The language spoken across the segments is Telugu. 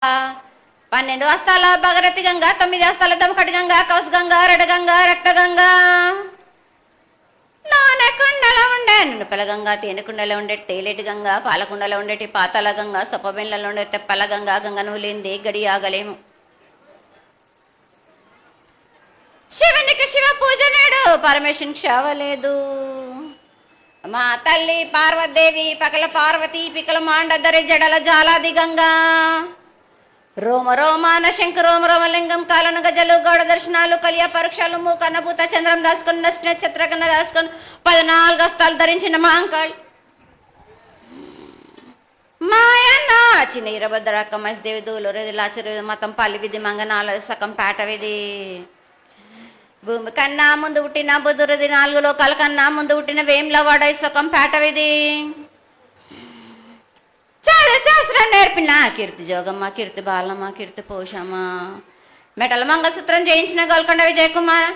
12 హస్తాల భగరథి గంగా, 9 హస్తాల దమకటి గంగా, కౌస్ గంగా, రడగంగా, రక్తగంగా, నానకుండలో ఉండే నునుపల గంగా, తేనెకుండలో ఉండే తేలేటి గంగా, పాలకుండలో ఉండేటి పాతాల గంగా, సొప్పబెండ్లలో ఉండే తెప్పల గంగా, గంగ నువ్వు లేనిదే గడి ఆగలేము. శివునికి శివ పూజ నేడు, పరమేశ్వరునికి క్షావలేదు. మా తల్లి పార్వదేవి పకల పార్వతి పికల మాండదరి జడల జాలాది గంగా, రోమ రోమాన శంకు రోమ రోమలింగం, కాలను గజలు గౌడ దర్శనాలు, కలియ పరీక్షలు, మూకన్నభూత చంద్రం దాసుకొని, నక్షత్ర కన్నా దాసుకొని, 14 హస్తాలు ధరించిన మాంకాళి మాయన్న చిన్న ఇరభద్రక్క మసిదేవి దూలూరేది లాచరు మతం పల్లి విధి మంగనాల సకం పేట విధి. భూమి కన్నా ముందు పుట్టిన బుధురది, 4 లోకాల కన్నా ముందు పుట్టిన వేములవాడ సకం పేట విధి. చాలా శాస్త్రం నేర్పిన కీర్తి జోగమ్మ, కీర్తి బాలమ్మ, కీర్తి పోషమ్మ, మెటల మంగళసూత్రం జయించిన గోల్కొండ విజయకుమార్,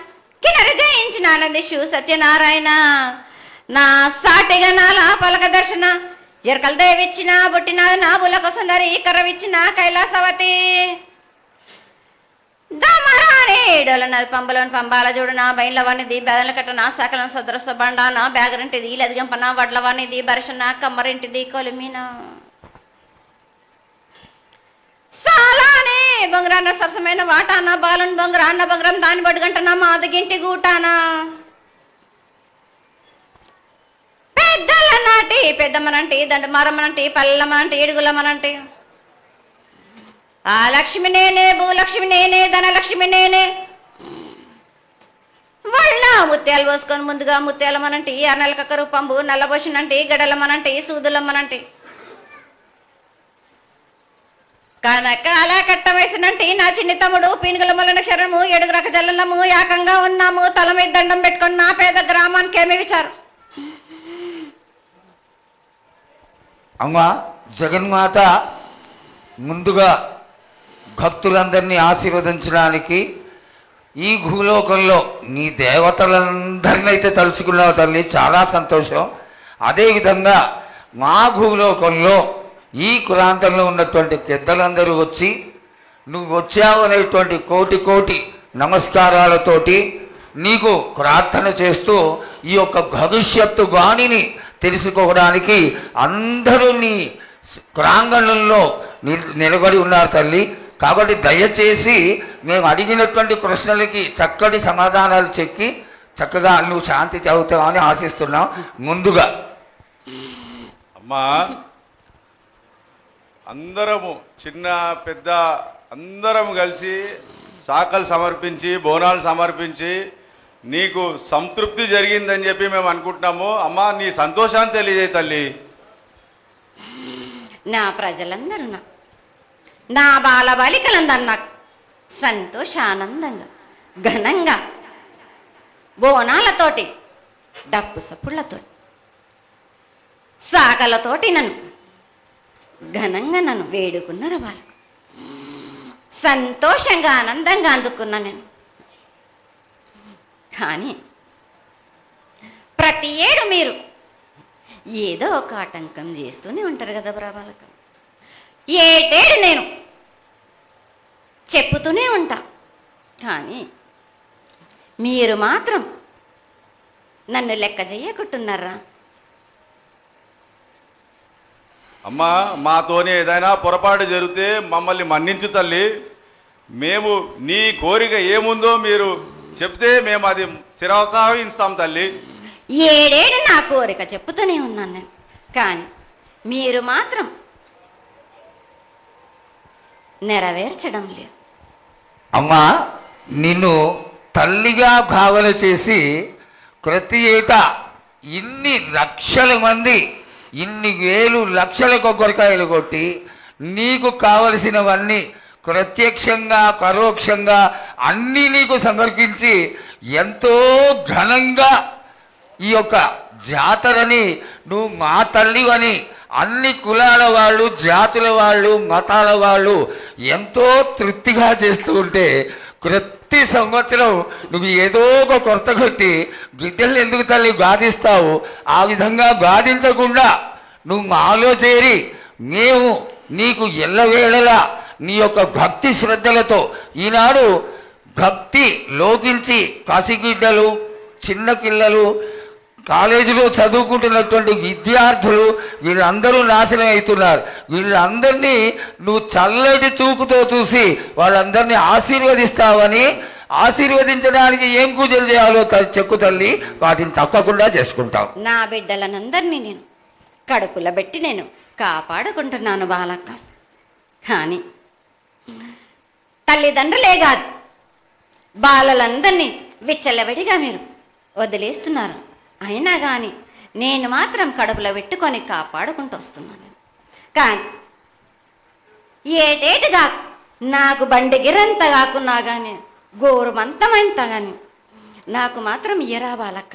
కిన్నెర జయించిన ఆనందిషు సత్యనారాయణ, నా సాటిగా నాల పలక దర్శన, ఎరకల దేవిచ్చిన బుట్టినాది నా బులక సుందరి, కర్రవిచ్చిన కైలాసవతి, దమరాణి డోలనది పంబలోని పంబాల చూడు, నా బయలవనిది బెదల కట్ట, నా సకలం సదరస బండ, నా బ్యాగరింటిది లదిగంపన, వడ్లవనిది బరసన, కమ్మరింటిది కొలిమిన, సాలానే బొంగరాన్న సరసమైన వాటాన, బాలుని బొంగరాన్న బొంగరం దాని బడుగంటన, మాదగింటి గూటాన, పెద్దల నాటి పెద్దమ్మనంటి, దండమారమ్మనంటి, పల్లెమ్మనంటి, ఏడుగులమ్మనంటి, ఆ లక్ష్మి నేనే, భూలక్ష్మి నేనే, ధనలక్ష్మి నేనే, వాళ్ళ ముత్యాలు పోసుకొని ముందుగా ముత్యాలమ్మనంటి, ఆ నెలకక్క రూపంబు నల్లబోసినంటి, గడలమ్మనంటి, సూదులమ్మనంటి, కనకాల కట్ట వేసినంటి నా చిన్ని తమ్ముడు, పీనుగుల మొలన శరణము, 7 రక జల్లము, ఏకంగా ఉన్నాము, తల మీద దండం పెట్టుకొని నా పేద గ్రామానికి ఏమి విచారు. అమ్మా జగన్మాత ముందుగా భక్తులందరినీ ఆశీర్వదించడానికి ఈ భూలోకంలో నీ దేవతలందరినీ అయితే తలుచుకున్నావు తల్లి, చాలా సంతోషం. అదేవిధంగా మా భూలోకంలో ఈ కులాంతంలో ఉన్నటువంటి పెద్దలందరూ వచ్చి నువ్వు వచ్చావు అనేటువంటి కోటి కోటి నమస్కారాలతోటి నీకు ప్రార్థన చేస్తూ ఈ యొక్క భవిష్యత్తు వాణిని తెలుసుకోవడానికి అందరూ నీ ప్రాంగణంలో నిలబడి ఉన్నారు తల్లి. కాబట్టి దయచేసి మేము అడిగినటువంటి ప్రశ్నలకి చక్కటి సమాధానాలు చెక్కి చక్కగా నువ్వు శాంతి చదువుతావని ఆశిస్తున్నాం. ముందుగా అమ్మా అందరము చిన్న పెద్ద అందరం కలిసి శాఖలు సమర్పించి బోనాలు సమర్పించి నీకు సంతృప్తి జరిగిందని చెప్పి మేము అనుకుంటున్నాము. అమ్మా నీ సంతోషాన్ని తెలియజేయ తల్లి. నా ప్రజలందరూ నా బాల బాలికలందరూ నాకు సంతోషానందంగా ఘనంగా బోనాలతోటి డప్పు సప్పుళ్లతో సాగలతోటి నన్ను ఘనంగా నన్ను వేడుకున్నారు. వాళ్ళకు సంతోషంగా ఆనందంగా అందుకున్నా నేను. కానీ ప్రతి ఏడు మీరు ఏదో ఒక ఆటంకం చేస్తూనే ఉంటారు కదా ప్రభాలకం. ఏటేడు నేను చెప్పుతూనే ఉంటా, కానీ మీరు మాత్రం నన్ను లెక్క చేయకుంటున్నారా? అమ్మా మాతోనే ఏదైనా పొరపాటు జరిగితే మమ్మల్ని మన్నించు తల్లి. మేము నీ కోరిక ఏముందో మీరు చెప్తే మేము అది శిరోత్సాహిస్తాం తల్లి. ఏడేడు నా కోరిక చెప్పుతూనే ఉన్నాను నేను, కానీ మీరు మాత్రం నెరవేర్చడం లేదు. అమ్మా నిన్ను తల్లిగా భావన చేసి ప్రతి ఏటా ఇన్ని లక్షల మంది ఇన్ని వేలు లక్షల కొబ్బరికాయలు కొట్టి నీకు కావలసినవన్నీ ప్రత్యక్షంగా పరోక్షంగా అన్నీ నీకు సమర్పించి ఎంతో ఘనంగా ఈ యొక్క జాతరని నువ్వు మా తల్లివని అన్ని కులాల వాళ్ళు, జాతుల వాళ్ళు, మతాల వాళ్ళు ఎంతో తృప్తిగా చేస్తూ ఉంటే ప్రతి సంవత్సరం నువ్వు ఏదో ఒక కొరత కొట్టి బిడ్డల్ని ఎందుకు తల్లి బాధిస్తావు? ఆ విధంగా బాధించకుండా నువ్వు మాలో చేరి మేము నీకు ఎల్లవేళలా నీ యొక్క భక్తి శ్రద్ధలతో ఈనాడు భక్తి లోకించి కసిగిడ్డలు, చిన్న పిల్లలు, కాలేజీలో చదువుకుంటున్నటువంటి విద్యార్థులు వీళ్ళందరూ నాశనం అవుతున్నారు. వీళ్ళందరినీ నువ్వు చల్లటి చూపుతో చూసి వాళ్ళందరినీ ఆశీర్వదిస్తావని, ఆశీర్వదించడానికి ఏం పూజలు చేయాలో చెక్కు తల్లి, వాటిని తప్పకుండా చేసుకుంటాం. నా బిడ్డలనందరినీ నేను కడుపులో పెట్టి నేను కాపాడుకుంటున్నాను బాలక్క. కానీ తల్లిదండ్రులే కాదు, బాలలందరినీ విచ్చలవిడిగా మీరు వదిలేస్తున్నారు. అయినా కానీ నేను మాత్రం కడుపులో పెట్టుకొని కాపాడుకుంటూ వస్తున్నాను. కానీ ఏటేటుగా నాకు బండి గిరంత కాకున్నా కానీ, గోరుమంతమంత కానీ నాకు మాత్రం ఇయ్యరా బాలక్క.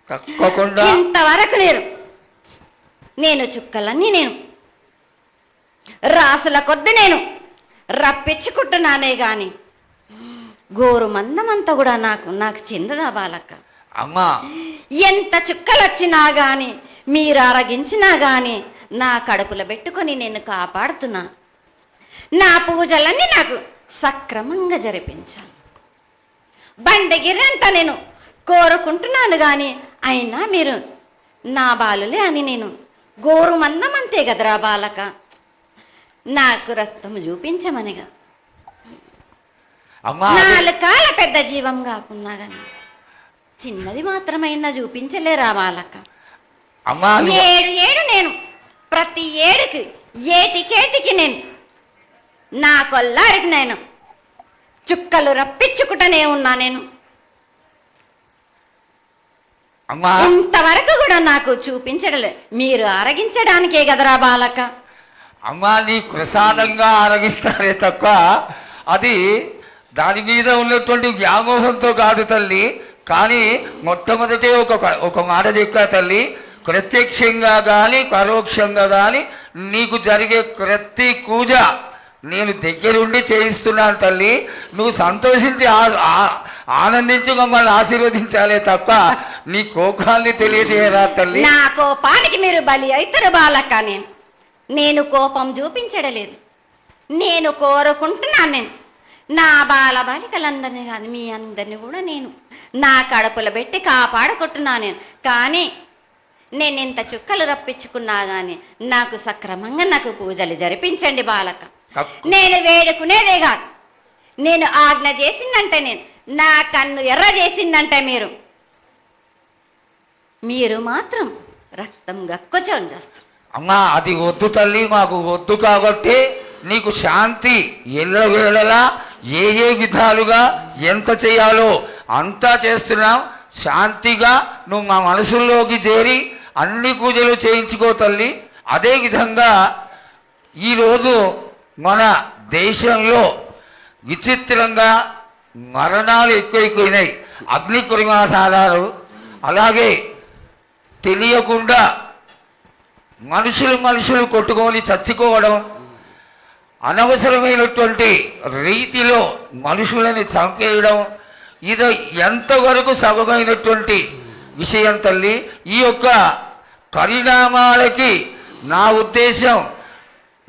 తప్పకుండా ఇంతవరకు నేను చుక్కలన్నీ నేను రాసుల కొద్ది నేను రప్పించుకుంటున్నానే గాని గోరు మందమంతా కూడా నాకు చెందదా బాలక్క. అమ్మా, ఎంత చుక్కలొచ్చినా గాని మీరు అరగించినా గాని నా కడుపులో పెట్టుకొని నేను కాపాడుతున్నా. నా పూజలన్నీ నాకు సక్రమంగా జరిపించాలి. బండగిరంతా నేను కోరుకుంటున్నాను గాని అయినా మీరు నా బాలులే అని నేను గోరు మందమంతే కదరా బాలక. నాకు రక్తం చూపించమనిగా అమ్మా, 4 కాళ్ళ పెద్ద జీవం కాకున్నా గాని చిన్నది మాత్రమైనా చూపించలేరా బాలక. అమ్మా, ఏడు నేను ప్రతి ఏడుకి ఏటికేటికి నేను నా కొల్లారికి నేను చుక్కలు రప్పించుకుంటూనే ఉన్నా. నేను అమ్మా, ఇంతవరకు కూడా నాకు చూపించడలే, మీరు ఆరగించడానికే కదరా బాలక. అమ్మా, నీ ప్రసాదంగా ఆరగిస్తారే తప్ప అది దాని మీద ఉన్నటువంటి వ్యామోహంతో కాదు తల్లి. కానీ మొట్టమొదటే ఒక మాట చెప్పా తల్లి, ప్రత్యక్షంగా కానీ పరోక్షంగా కానీ నీకు జరిగే ప్రతి పూజ నేను దగ్గరుండి చేయిస్తున్నాను తల్లి. నువ్వు సంతోషించి ఆనందించి మమ్మల్ని ఆశీర్వదించాలే తప్ప నీ కోపాన్ని తెలియజేయరా తల్లి. నా కోపానికి మీరు బలి అవుతారు బాలక్క. నేను కోపం చూపించడలేదు, నేను కోరుకుంటున్నాను. నేను నా బాల బాలికలందరినీ కాదు మీ అందరినీ కూడా నేను నా కడుపులో పెట్టి కాపాడుకుంటున్నాను. నేను కానీ నేను ఇంత చుక్కలు రప్పించుకున్నా కానీ నాకు సక్రమంగా నాకు పూజలు జరిపించండి బాలక. నేను వేడుకునేదే కాదు, నేను ఆజ్ఞ చేసిందంటే నేను నా కన్ను ఎర్ర చేసిందంటే మీరు మాత్రం రక్తం గక్కుచోని చేస్తారు. అమ్మా, అది వద్దు తల్లి, మాకు వద్దు. కాబట్టి నీకు శాంతి ఎల్లవేళలా ఏ విధాలుగా ఎంత చేయాలో అంతా చేస్తున్నాం. శాంతిగా నువ్వు మా మనసుల్లోకి చేరి అన్ని పూజలు చేయించుకో తల్లి. అదేవిధంగా ఈరోజు మన దేశంలో విచిత్రంగా మరణాలు ఎక్కువైపోయినాయి. అగ్ని ప్రమాదాలు, అలాగే తెలియకుండా మనుషులు కొట్టుకొని చచ్చిపోవడం, అనవసరమైనటువంటి రీతిలో మనుషులని చంపేయడం, ఇది ఎంతవరకు సబమైనటువంటి విషయం తల్లి. ఈ యొక్క పరిణామాలకి నా ఉద్దేశం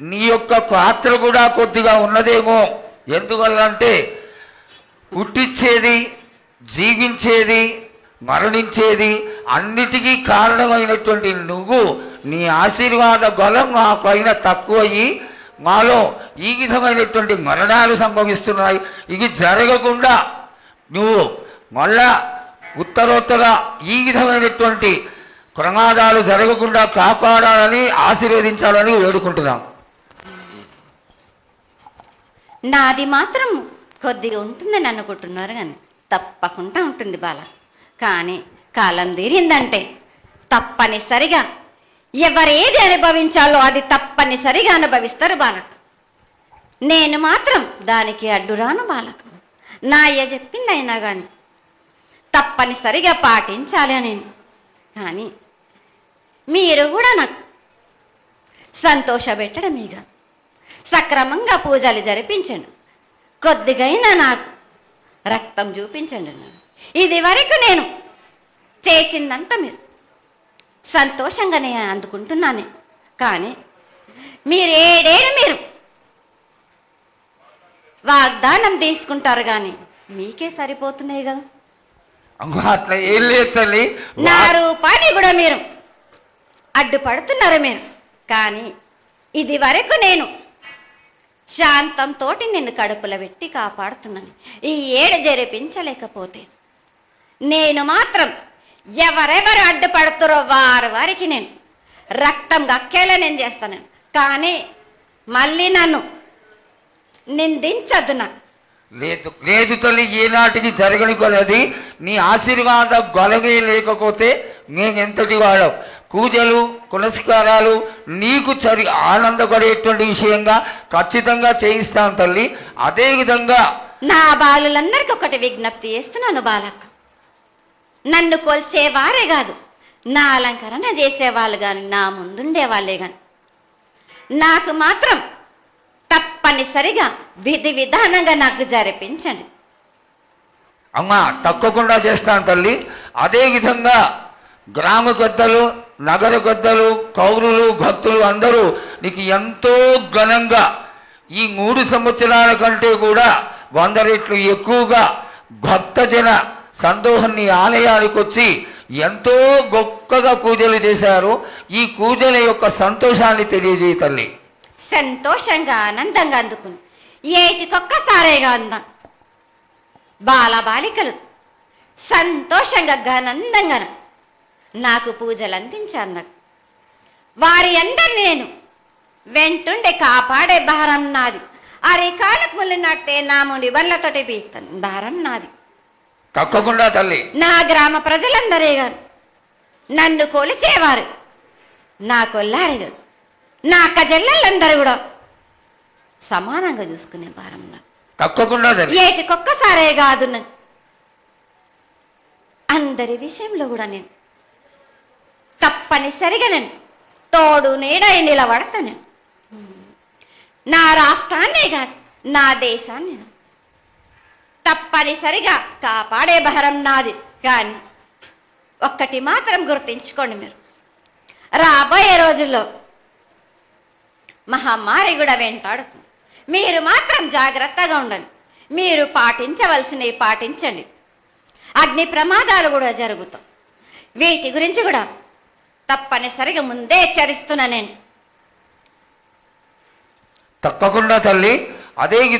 నీ యొక్క పాత్ర కూడా కొద్దిగా ఉన్నదేమో. ఎందువల్లంటే పుట్టించేది, జీవించేది, మరణించేది అన్నిటికీ కారణమైనటువంటి నువ్వు, నీ ఆశీర్వాద బలం మా పైన తక్కువయ్యి మాలో ఈ విధమైనటువంటి మరణాలు సంభవిస్తున్నాయి. ఇవి జరగకుండా నువ్వు మళ్ళా ఉత్తరోత్తర ఈ విధమైనటువంటి ప్రమాదాలు జరగకుండా కాపాడాలని, ఆశీర్వదించాలని వేడుకుంటున్నాం. నాది మాత్రం కొద్దిగా ఉంటుందని అనుకుంటున్నారు కానీ తప్పకుండా ఉంటుంది బాల. కానీ కాలం తీరిందంటే తప్పనిసరిగా ఎవరేది అనుభవించాలో అది తప్పనిసరిగా అనుభవిస్తారు బాలక. నేను మాత్రం దానికి అడ్డురాను బాలక. నా అయ్య చెప్పింది అయినా కానీ తప్పనిసరిగా పాటించాలి అని. కానీ మీరు కూడా నాకు సంతోషపెట్టడమేగా, సక్రమంగా పూజలు జరిపించండి, కొద్దిగైనా నాకు రక్తం చూపించండి. ఇది వరకు నేను చేసిందంతా మీరు సంతోషంగానే అందుకుంటున్నాను. కానీ మీరు ఏడేడు మీరు వాగ్దానం తీసుకుంటారు గాని మీకే సరిపోతున్నాయి కదా. అమ్మా అట్లా ఏం లేదు తల్లి. నా రూపాన్ని కూడా మీరు అడ్డుపడుతున్నారు మీరు. కానీ ఇది వరకు నేను శాంతంతో నిన్ను కడుపులో పెట్టి కాపాడుతున్నాను. ఈ ఏడు జరిపించలేకపోతే నేను మాత్రం ఎవరెవరు అడ్డుపడుతారో వారికి నేను రక్తం గక్కేలా నేను చేస్తాను. కానీ మళ్ళీ నన్ను నిందించద్దు. నాకు లేదు లేదు తల్లి, ఏనాటికి జరగని కొలది నీ ఆశీర్వాద గొలవే లేకపోతే నేనెంతటి వాడవు. పూజలు పునస్కారాలు నీకు ఆనందపడేటువంటి విషయంగా ఖచ్చితంగా చేయిస్తాను తల్లి. అదేవిధంగా నా బాలులందరికీ ఒకటి విజ్ఞప్తి చేస్తున్నాను బాలక్క. నన్ను కొల్చేవారే కాదు, నా అలంకరణ చేసేవాళ్ళు కానీ నా ముందుండే వాళ్ళే కానీ నాకు మాత్రం తప్పనిసరిగా విధి విధానంగా నాకు జరిపించండి. అమ్మా తప్పకుండా చేస్తాను తల్లి. అదేవిధంగా గ్రామ పెద్దలు, నగర పెద్దలు, కౌరులు, భక్తులు అందరూ నీకు ఎంతో ఘనంగా ఈ 3 సంవత్సరాల కంటే కూడా 100 రెట్లు ఎక్కువగా భక్తజన సందోహం నీ ఆలయానికి వచ్చి ఎంతో గొప్పగా పూజలు చేశారు. ఈ పూజల యొక్క సంతోషాన్ని తెలియజేయ తల్లి. సంతోషంగా ఆనందంగా అందుకుని ఏటికొక్కసారేగా అందాం. బాలబాలికలు సంతోషంగా ఆనందంగా నాకు పూజలు అందించాను. నాకు వారి అందరిని నేను వెంటుండే కాపాడే భారం నాది. అరికాలకు ముళ్ళినట్టే నా ముడి బండ్లతోటి బీస్తాను భారం నాది. తప్పకుండా తల్లి. నా గ్రామ ప్రజలందరే గారు నన్ను కొలిచేవారు, నా కొల్లారి గారు, నా కజల్లలందరూ కూడా సమానంగా చూసుకునే భారం నాకు. తప్పకుండా తల్లి. ఏటికొక్కసారే కాదు, అందరి విషయంలో కూడా నేను తప్పనిసరిగా నేను తోడు నీడై నిలబడతాను. నా రాష్ట్రాన్నే కాదు, నా దేశాన్ని తప్పనిసరిగా కాపాడే భారం నాది. కానీ ఒక్కటి మాత్రం గుర్తించుకోండి, మీరు రాబోయే రోజుల్లో మహమ్మారి కూడా వెంటాడుతుంది. మీరు మాత్రం జాగ్రత్తగా ఉండండి. మీరు పాటించవలసినవి పాటించండి. అగ్ని ప్రమాదాలు కూడా జరుగుతాయి. వీటి గురించి కూడా తప్పనిసరిగా ముందే హెచ్చరిస్తున్నా నేను. తప్పకుండా తల్లి. అదే విధంగా